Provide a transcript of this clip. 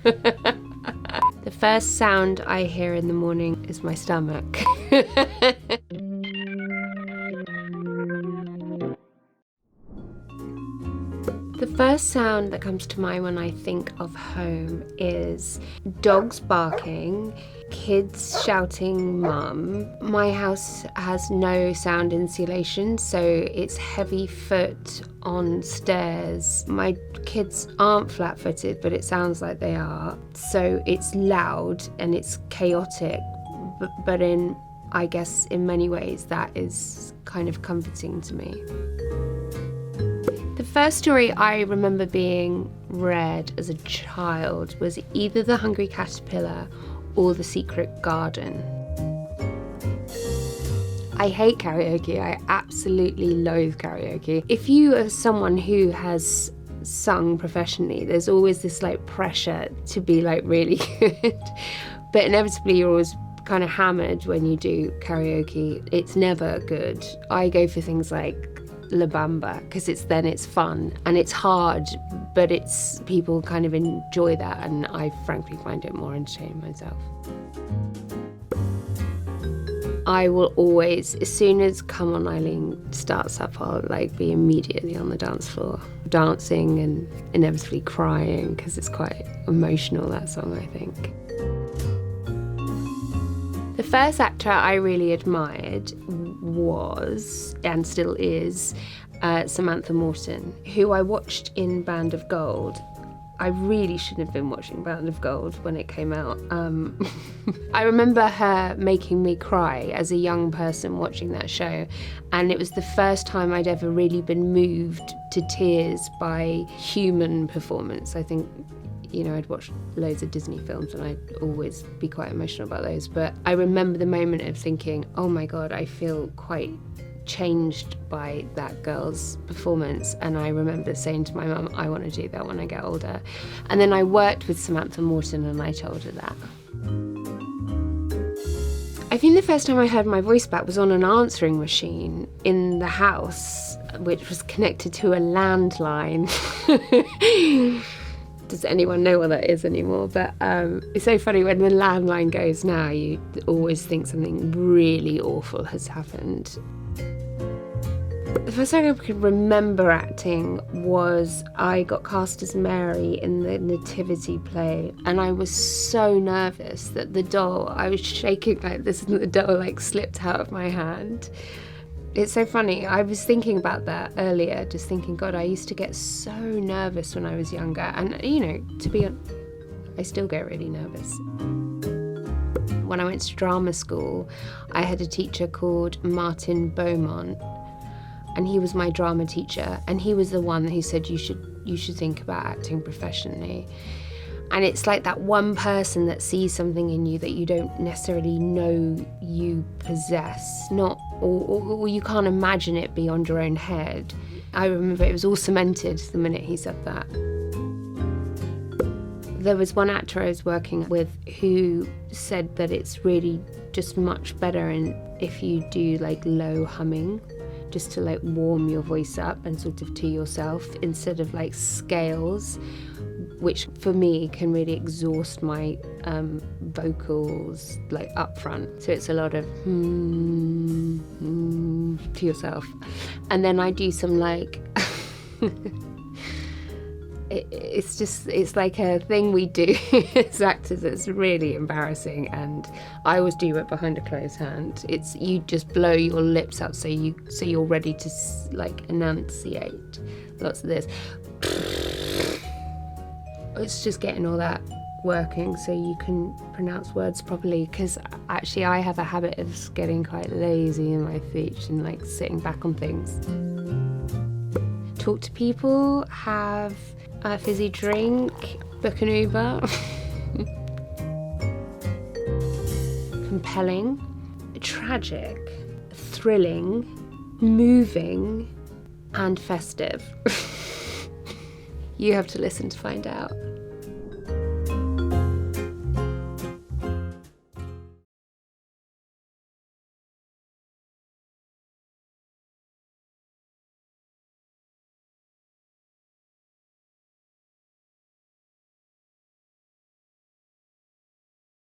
The first sound I hear in the morning is my stomach. The first sound that comes to mind when I think of home is dogs barking, kids shouting mum. My house has no sound insulation, so it's heavy foot on stairs. My kids aren't flat-footed, but it sounds like they are. So it's loud and it's chaotic, but I guess in many ways that is kind of comforting to me. The first story I remember being read as a child was either The Hungry Caterpillar or The Secret Garden. I hate karaoke. I absolutely loathe karaoke. If you are someone who has sung professionally, there's always this like pressure to be like really good. But inevitably you're always kind of hammered when you do karaoke. It's never good. I go for things like La Bamba because it's fun and it's hard, but it's people kind of enjoy that, and I frankly find it more entertaining myself. I will always, as soon as Come On Eileen starts up, I'll like be immediately on the dance floor, dancing and inevitably crying because it's quite emotional, that song, I think. The first actor I really admired was, and still is, Samantha Morton, who I watched in Band of Gold. I really shouldn't have been watching Band of Gold when it came out. I remember her making me cry as a young person watching that show, and it was the first time I'd ever really been moved to tears by human performance. I think, you know, I'd watched loads of Disney films and I'd always be quite emotional about those, but I remember the moment of thinking, oh my God, I feel quite changed by that girl's performance. And I remember saying to my mum, I want to do that when I get older. And then I worked with Samantha Morton and I told her that. I think the first time I heard my voice back was on an answering machine in the house, which was connected to a landline. Does anyone know what that is anymore? But it's so funny, when the landline goes now, you always think something really awful has happened. The first time I could remember acting was I got cast as Mary in the nativity play, and I was so nervous that the doll, I was shaking like this and the doll like slipped out of my hand. It's so funny, I was thinking about that earlier, just thinking, God, I used to get so nervous when I was younger, and you know, to be honest, I still get really nervous. When I went to drama school, I had a teacher called Martin Beaumont, and he was my drama teacher, and he was the one who said you should think about acting professionally. And it's like that one person that sees something in you that you don't necessarily know you possess, or you can't imagine it beyond your own head. I remember it was all cemented the minute he said that. There was one actor I was working with who said that it's really just much better if you do like low humming, just to like warm your voice up and sort of to yourself, instead of like scales, which for me can really exhaust my vocals like up front. So it's a lot of to yourself. And then I do some like, it's like a thing we do as actors. It's really embarrassing, and I always do it behind a closed hand. It's you just blow your lips out so you're ready to like enunciate. Lots of this. It's just getting all that working so you can pronounce words properly, because actually I have a habit of getting quite lazy in my speech and like sitting back on things. Talk to people, have a fizzy drink, book an Uber. Compelling, tragic, thrilling, moving, and festive. You have to listen to find out.